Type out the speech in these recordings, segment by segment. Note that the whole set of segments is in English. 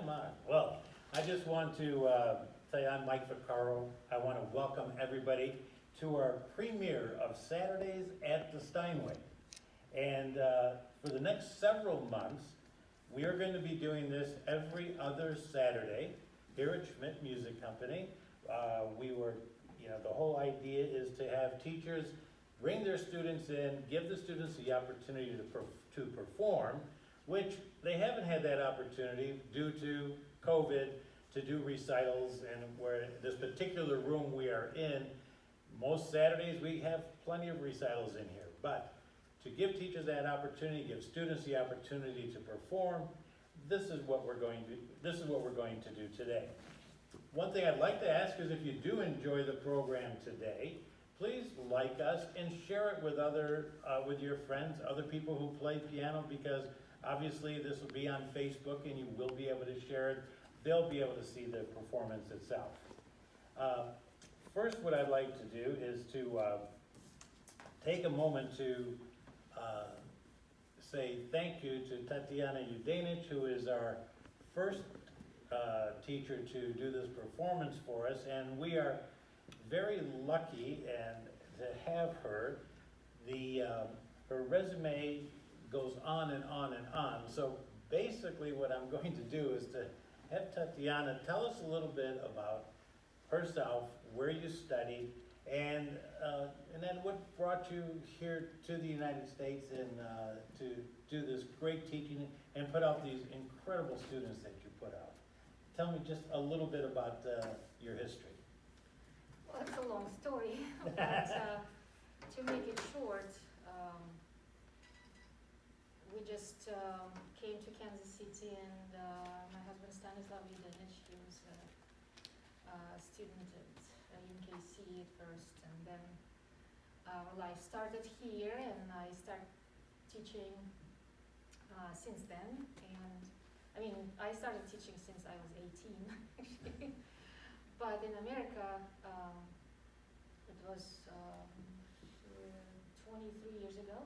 I'm on. Well, I just want to tell you I'm Mike Vaccaro. I want to welcome everybody to our premiere of Saturdays at the Steinway. And for the next several months, we are going to be doing this every other Saturday here at Schmitt Music Company. The whole idea is to have teachers bring their students in, give the students the opportunity to perform, which they haven't had that opportunity due to COVID to do recitals, and where this particular room we are in, most Saturdays we have plenty of recitals in here. But to give teachers that opportunity, give students the opportunity to perform, this is what we're going to do today. One thing I'd like to ask is if you do enjoy the program today, please like us and share it with your friends, other people who play piano, because obviously this will be on Facebook and you will be able to share it. They'll be able to see the performance itself. First, what I'd like to do is to take a moment to say thank you to Tatiana Udanich, who is our first teacher to do this performance for us, and we are very lucky to have her. Her resume goes on and on and on. So basically what I'm going to do is to have Tatiana tell us a little bit about herself, where you studied, and then what brought you here to the United States and to do this great teaching and put out these incredible students that you put out. Tell me just a little bit about your history. Well, it's a long story, but to make it short, we just came to Kansas City, and my husband Stanislav Udanich, he was a student at UMKC at first, and then our life started here, and I started teaching since then. And I started teaching since I was 18, actually. But in America, it was 23 years ago.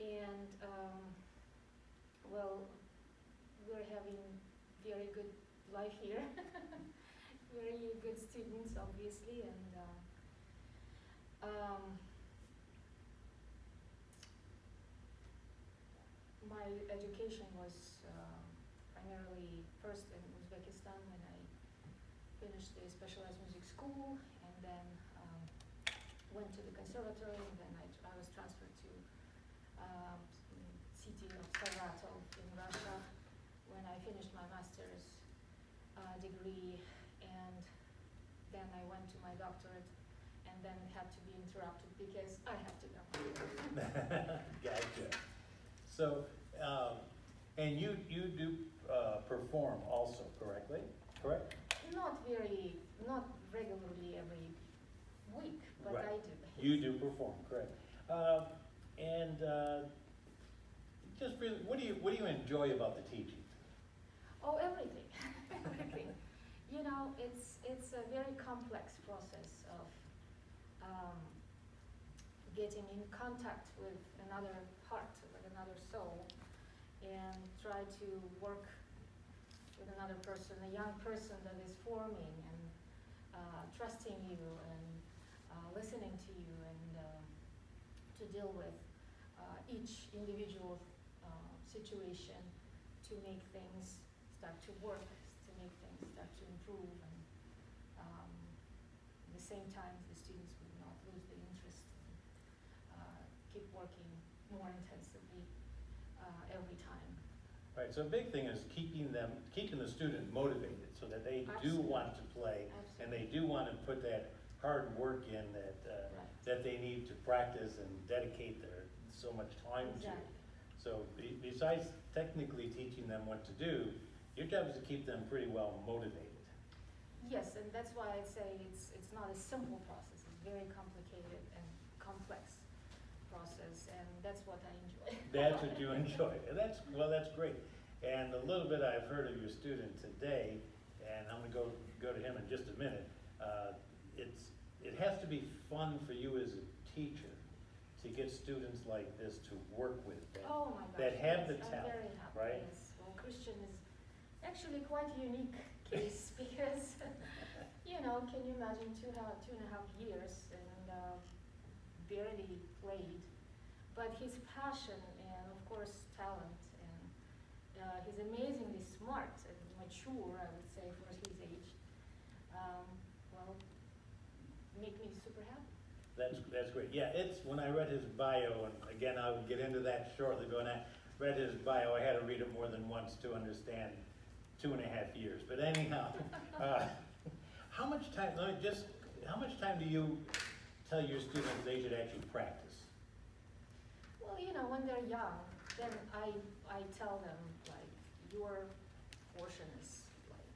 And, we're having very good life here. Very good students, obviously. And my education was primarily first in Uzbekistan when I finished the specialized music school, and then went to the conservatory, and then I was transferred to city of Recital in Russia when I finished my master's degree, and then I went to my doctorate, and then had to be interrupted because I had to go. Gotcha. So, and you do perform also, correct? Not regularly every week, but right. I do. You do perform, correct? Just really, what do you enjoy about the teaching? Oh, everything, everything. It's a very complex process of getting in contact with another heart, with another soul, and try to work with another person, a young person that is forming and trusting you and listening to you, and to deal with each individual situation to make things start to work, to make things start to improve, and at the same time the students would not lose the interest and keep working more intensively every time. Right, so a big thing is keeping the student motivated so that they Absolutely. do want to play. Absolutely. And they do want to put that hard work in that that they need to practice and dedicate so much time Exactly. to. So besides technically teaching them what to do, your job is to keep them pretty well motivated. Yes, and that's why I'd say it's not a simple process. It's very complicated and complex process, and that's what I enjoy. That's what you enjoy. That's great. And a little bit I've heard of your student today, and I'm going to go to him in just a minute. It has to be fun for you as a teacher to get students like this to work with that, Oh my gosh, that have the yes, talent, I'm very happy. right? Yes. Well, Christian is actually quite a unique case because, can you imagine 2.5 years and barely played, but his passion and of course talent and he's amazingly smart and mature, I would say, for his age. Well, make me super happy. That's great. Yeah, it's when I read his bio, and again, I will get into that shortly, but when I read his bio, I had to read it more than once to understand 2.5 years. But anyhow, how much time, how much time do you tell your students they should actually practice? Well, when they're young, then I tell them, like, your portion is like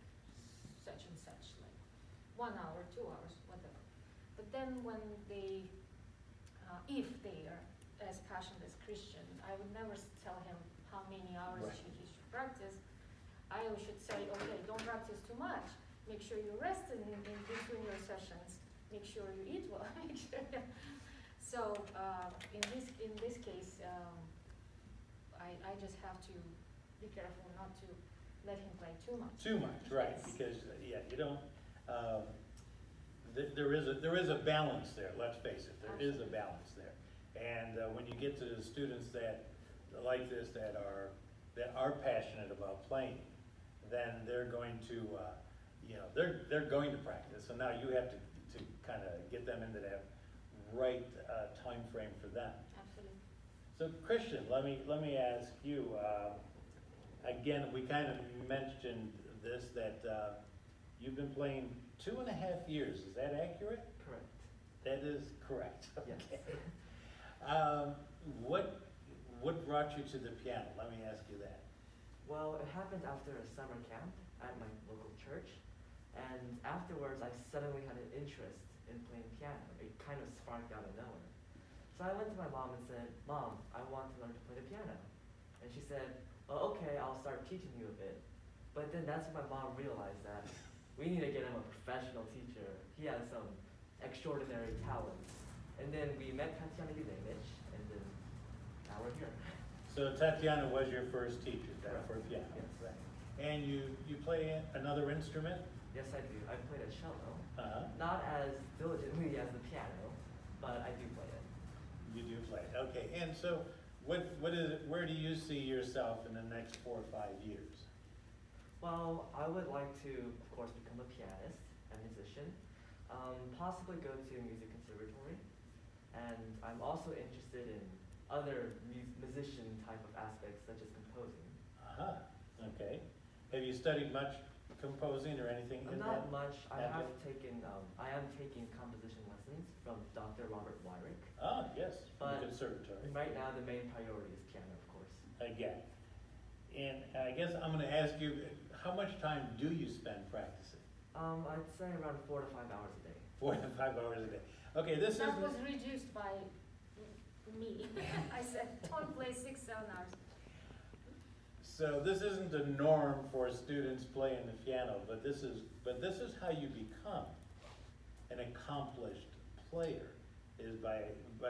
such and such, like 1 hour, 2 hours, whatever. But then when they, if they are as passionate as Christian, I would never tell him how many hours Right. he should practice. I should say, okay, don't practice too much. Make sure you rest in between your sessions. Make sure you eat well. Make sure. So in this case, I just have to be careful not to let him play too much. Too much, right? Yes. Because you don't. There is a balance there. Let's face it, there is a balance there. And when you get to the students that like this, that are passionate about playing, then they're going to, they're going to practice. So now you have to kind of get them into that right time frame for them. Absolutely. So Christian, let me ask you. Again, we kind of mentioned this, that you've been playing 2.5 years. Is that accurate? Correct. That is correct. Yes. Okay. What brought you to the piano? Let me ask you that. Well, it happened after a summer camp at my local church, and afterwards I suddenly had an interest in playing piano. It kind of sparked out of nowhere. So I went to my mom and said, "Mom, I want to learn to play the piano." And she said, "Oh, okay, I'll start teaching you a bit." But then that's when my mom realized that we need to get him a professional teacher. He has some extraordinary talents. And then we met Tatiana Yudevich, and then now we're here. So Tatiana was your first teacher for piano. Yes. Right. And you play another instrument? Yes, I do. I played a cello. Uh-huh. Not as diligently as the piano, but I do play it. You do play it. Okay. And so what is it, where do you see yourself in the next 4 or 5 years? Well, I would like to, of course, become a pianist, a musician, possibly go to music conservatory, and I'm also interested in other musician type of aspects such as composing. Uh-huh. Okay. Have you studied much composing or anything in that? Not much. I Have am taking composition lessons from Dr. Robert Wyrick. Oh, yes, from But the conservatory. Right now, the main priority is piano, of course. Again. And I guess I'm going to ask you, how much time do you spend practicing? I'd say around 4 to 5 hours a day. 4 to 5 hours a day. Okay, this That is was reduced by me. I said, don't play 6, 7 hours. so this isn't the norm for students playing the piano, but this is how you become an accomplished player, is by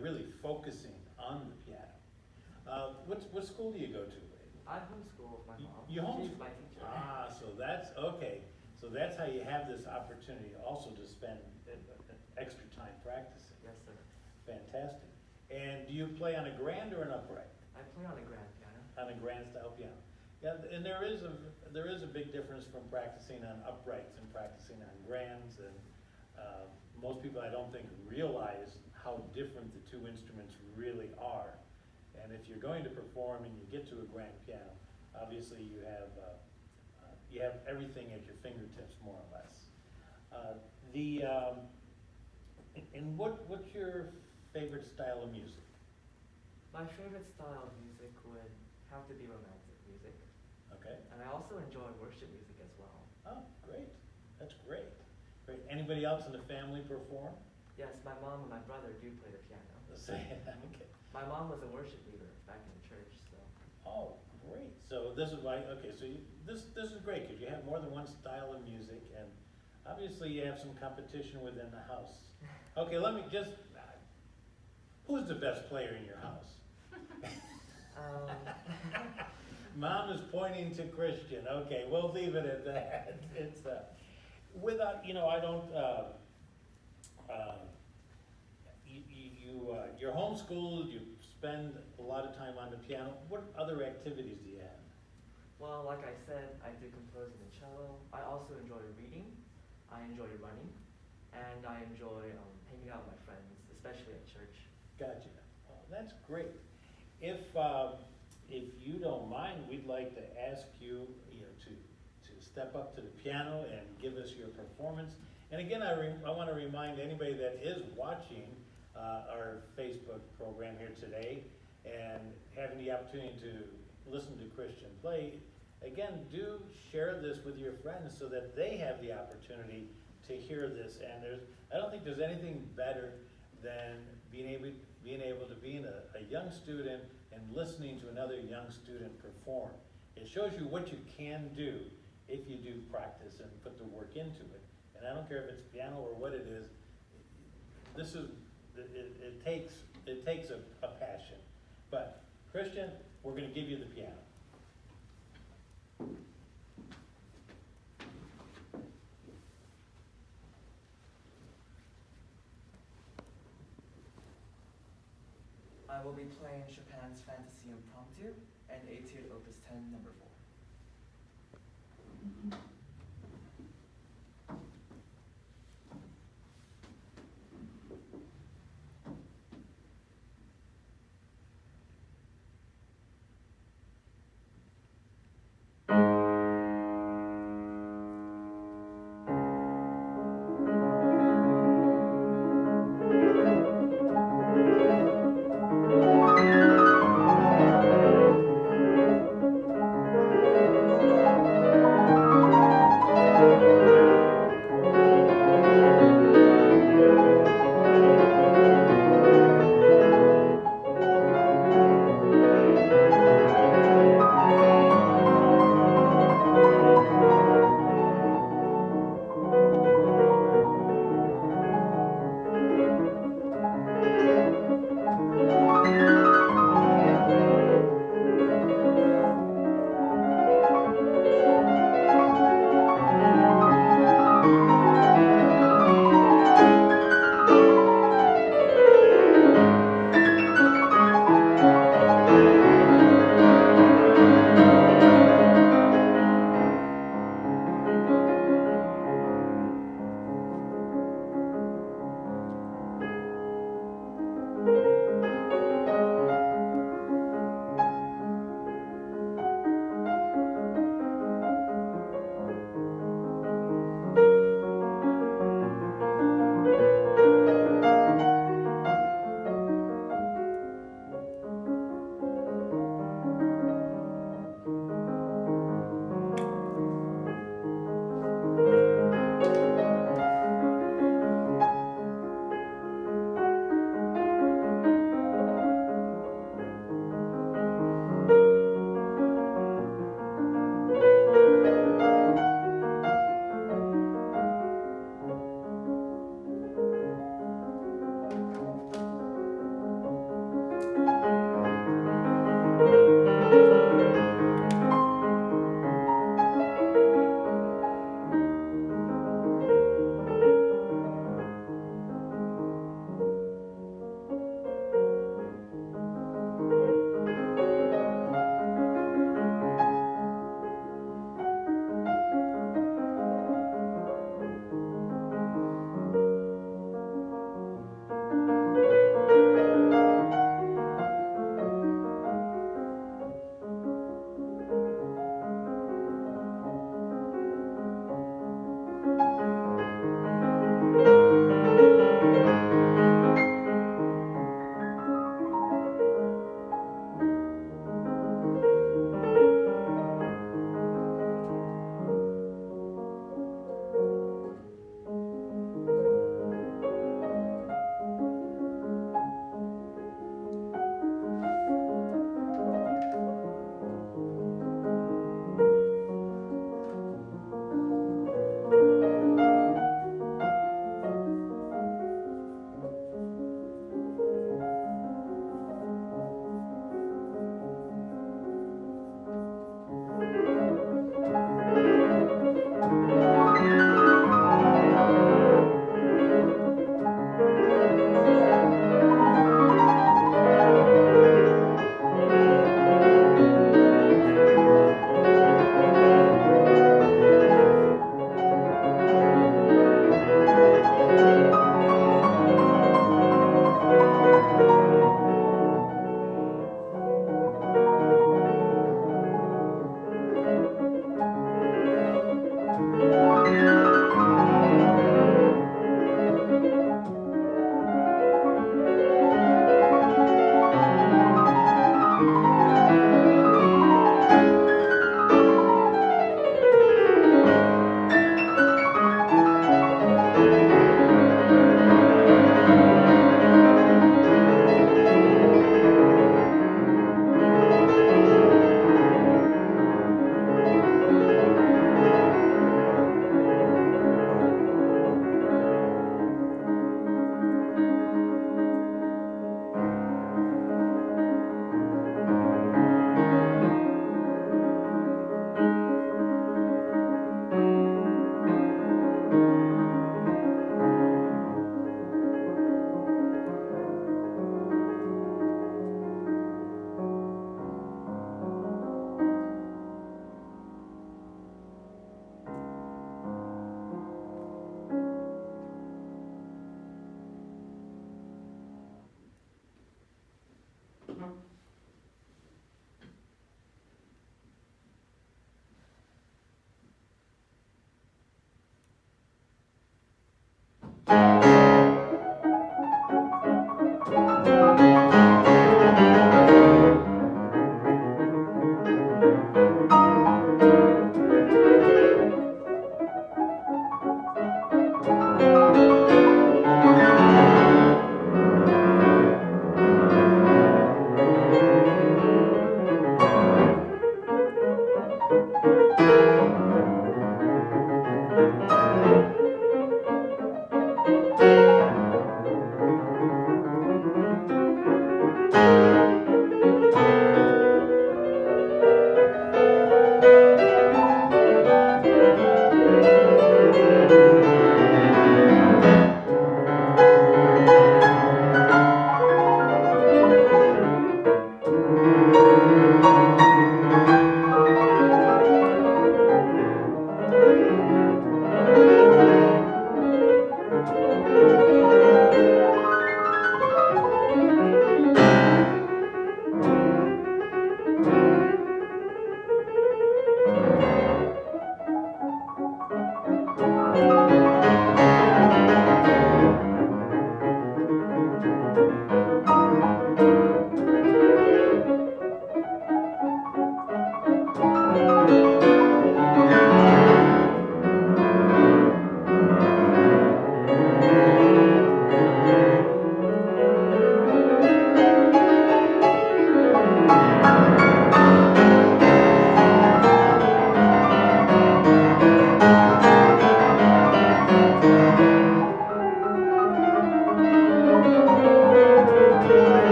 really focusing on the piano. What school do you go to? I homeschool with my mom. You homeschool? She's my teacher. Ah, so that's okay. So that's how you have this opportunity also to spend extra time practicing. Yes, sir. Fantastic. And do you play on a grand or an upright? I play on a grand piano. On a grand style piano. Yeah, and there is a big difference from practicing on uprights and practicing on grands, and most people I don't think realize how different the two instruments really are. And if you're going to perform and you get to a grand piano, obviously you have everything at your fingertips, more or less. And what's your favorite style of music? My favorite style of music would have to be romantic music. Okay. And I also enjoy worship music as well. Oh, great. That's great. Great. Anybody else in the family perform? Yes, my mom and my brother do play the piano. Okay. My mom was a worship leader back in the church, so. Oh, great. So this is why, okay, so this is great because you have more than one style of music, and obviously you have some competition within the house. Okay, let me just, who's the best player in your house? Mom is pointing to Christian. Okay, we'll leave it at that. It's, without, I don't, you're homeschooled, you spend a lot of time on the piano. What other activities do you have? Well, like I said, I do composing and cello. I also enjoy reading. I enjoy running. And I enjoy hanging out with my friends, especially at church. Gotcha. Well, that's great. If you don't mind, we'd like to ask you, to step up to the piano and give us your performance. And again, I want to remind anybody that is watching our Facebook program here today and having the opportunity to listen to Christian play. Again, do share this with your friends so that they have the opportunity to hear this. And I don't think there's anything better than being able to be a young student and listening to another young student perform. It shows you what you can do if you do practice and put the work into it. And I don't care if it's piano or what it is. It takes a passion. But Christian, we're going to give you the piano. I will be playing Chopin's Fantasy Impromptu and Etude Opus 10, number 4.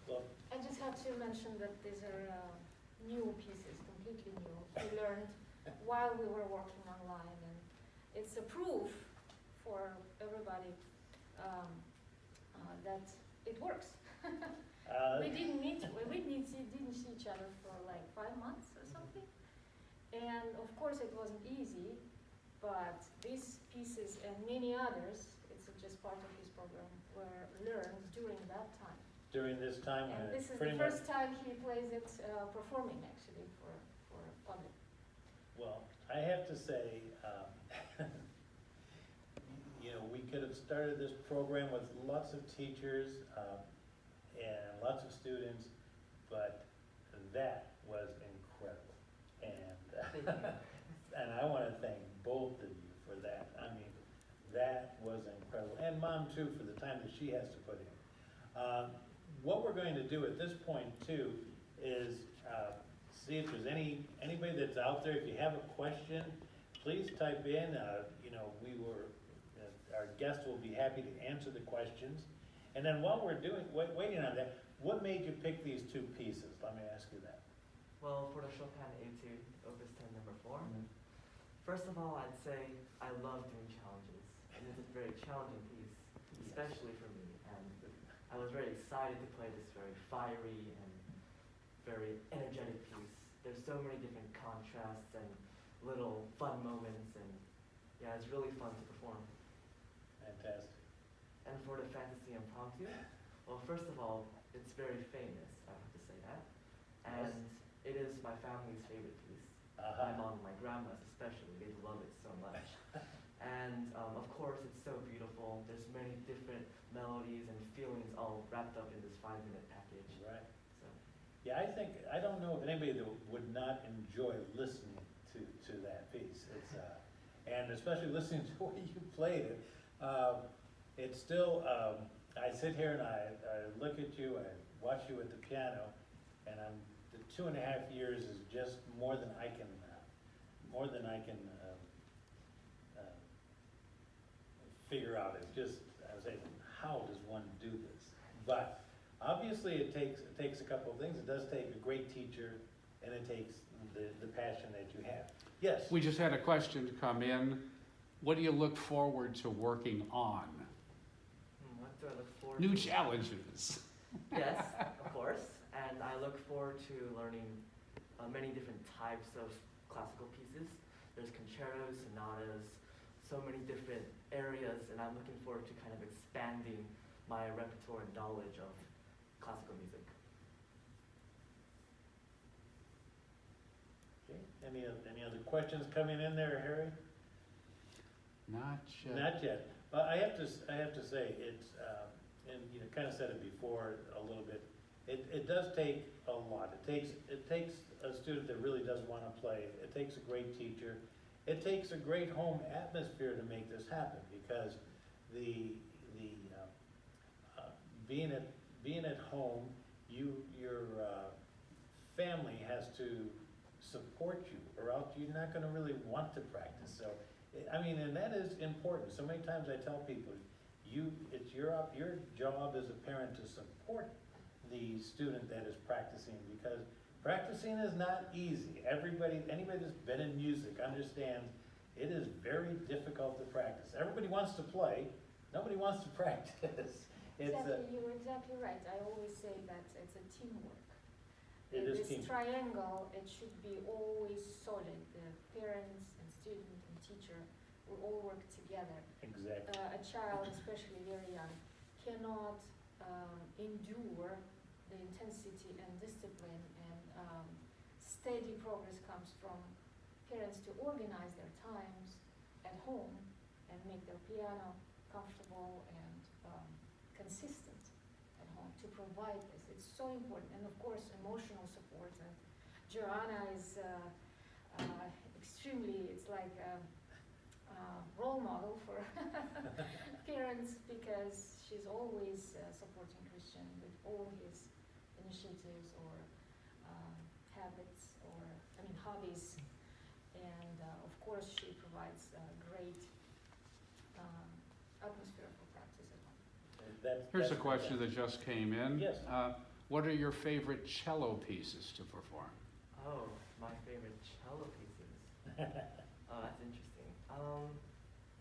Well, I just have to mention that these are new pieces, completely new. We learned while we were working online, and it's a proof for everybody that it works. We didn't meet, didn't see each other for like 5 months or something. And of course it wasn't easy, but these pieces and many others, it's just part of his program, were learned during that time. during this time, And this is pretty the much, first time he plays it performing actually for public. well, I have to say, you know, we could have started this program with lots of teachers and lots of students, but that was incredible. Thank And, you. and I want to thank both of you for that. I mean, that was incredible. And Mom too, for the time that she has to put in. What we're going to do at this point too is see if there's anybody that's out there. If you have a question, please type in. You know, our guest will be happy to answer the questions. And then while we're waiting on that, what made you pick these two pieces? Let me ask you that. Well, for the Chopin Etude, Opus 10 number 4, first of all, I'd say I love doing challenges. And this is a very challenging piece, especially for me. And I was very excited to play this very fiery and very energetic piece. There's so many different contrasts and little fun moments, and yeah, it's really fun to perform. Fantastic. And for the Fantasy Impromptu, well, first of all, it's very famous, I have to say that. And it is my family's favorite piece. My mom and my grandmas especially, they love it so much. And of course, it's so beautiful. There's many different melodies and feelings all wrapped up in this 5-minute package. Right. So, Yeah, I don't know of anybody that would not enjoy listening to that piece. It's, and especially listening to the way you played it. It's still, I sit here and I look at you, I watch you at the piano, and the 2.5 years is just more than I can figure out. It's just, I was saying, how does one do this? But obviously it takes a couple of things. It does take a great teacher, and it takes the passion that you have. Yes? We just had a question come in. What do you look forward to working on? what do I look forward New to? challenges. Yes, of course. And I look forward to learning many different types of classical pieces. There's concertos, sonatas, so many different areas, and I'm looking forward to kind of expanding my repertoire and knowledge of classical music. Okay. Any other questions coming in there, Harry? Not yet. Not yet. I have to say, it's, and you know, kind of said it before a little bit, it does take a lot. It takes a student that really does want to play. It takes a great teacher. it takes a great home atmosphere to make this happen, because being at home, your family has to support you, or else you're not gonna really want to practice. So, I mean, and that is important. So many times I tell people, it's your job as a parent to support the student that is practicing, because practicing is not easy. Anybody that's been in music understands it is very difficult to practice. Everybody wants to play, nobody wants to practice. You're exactly right. I always say that it's a teamwork. It is This teamwork. triangle, it should be always solid. The parents and student and teacher will all work together. Exactly. A child, especially very young, cannot endure the intensity and discipline, and steady progress comes from parents to organize their times at home and make their piano comfortable and consistent at home to provide this. It's so important. And of course, emotional support. Joanna is extremely, it's like a role model for parents, because she's always supporting Christian with all his initiatives or habits, or hobbies. And of course, she provides a great atmosphere for practice at home. Here's a question that just came in. Yes. What are your favorite cello pieces to perform? Oh, my favorite cello pieces. Oh, that's interesting.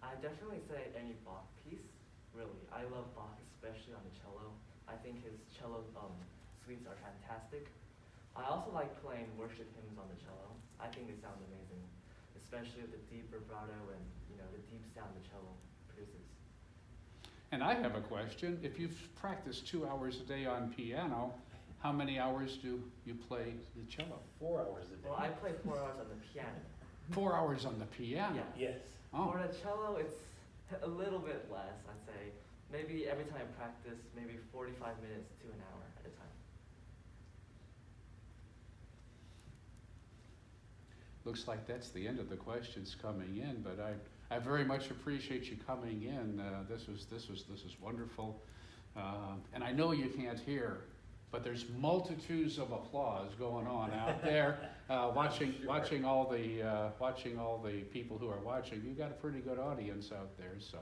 I definitely say any Bach piece, really. I love Bach, especially on the cello. I think his cello suites are fantastic. I also like playing worship hymns on the cello. I think they sound amazing, especially with the deep vibrato and the deep sound the cello produces. And I have a question. If you've practiced 2 hours a day on piano, how many hours do you play the cello? 4 hours a day. Well, I play 4 hours on the piano. 4 hours on the piano? Yeah. Yes. Oh. For the cello, it's a little bit less, I'd say. Maybe every time I practice, maybe 45 minutes to an hour at a time. Looks like that's the end of the questions coming in, but I very much appreciate you coming in. This was wonderful, and I know you can't hear, but there's multitudes of applause going on out there. Watching all the people who are watching. You've got a pretty good audience out there, so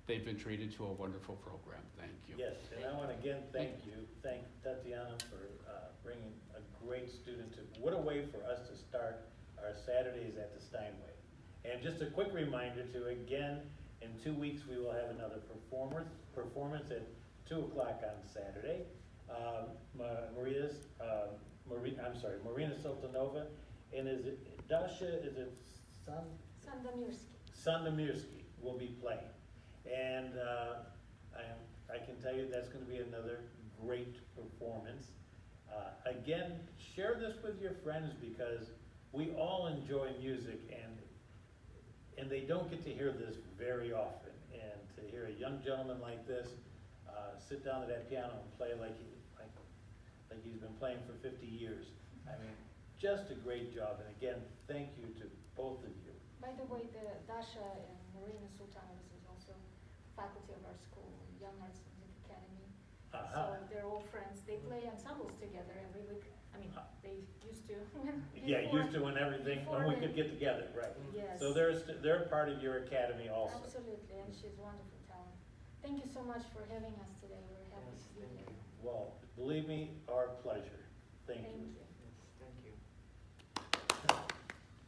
they've been treated to a wonderful program. Thank you. Yes, and I want to again thank Tatiana for bringing a great student to. What a way for us to start our Saturdays at the Steinway. And just a quick reminder to, again, in 2 weeks we will have another performance at 2 o'clock on Saturday. Marina Sultanova, and is it Dasha, is it Sandomierski will be playing. And I can tell you that's going to be another great performance. Again, share this with your friends, because we all enjoy music, and they don't get to hear this very often. And to hear a young gentleman like this sit down at that piano and play like he's been playing for 50 years. I mean, just a great job. And again, thank you to both of you. By the way, the Dasha and Marina Sultanovas is also faculty of our school, Young Arts Music Academy. So they're all friends. They play ensembles together every week. I mean, they used to. When everything, when we could get together, right. Yes. So they're part of your academy also. Absolutely, and she's wonderful talent. Thank you so much for having us today. We're happy Yes, to be thank here. you. Well, believe me, our pleasure. Thank you. Thank you.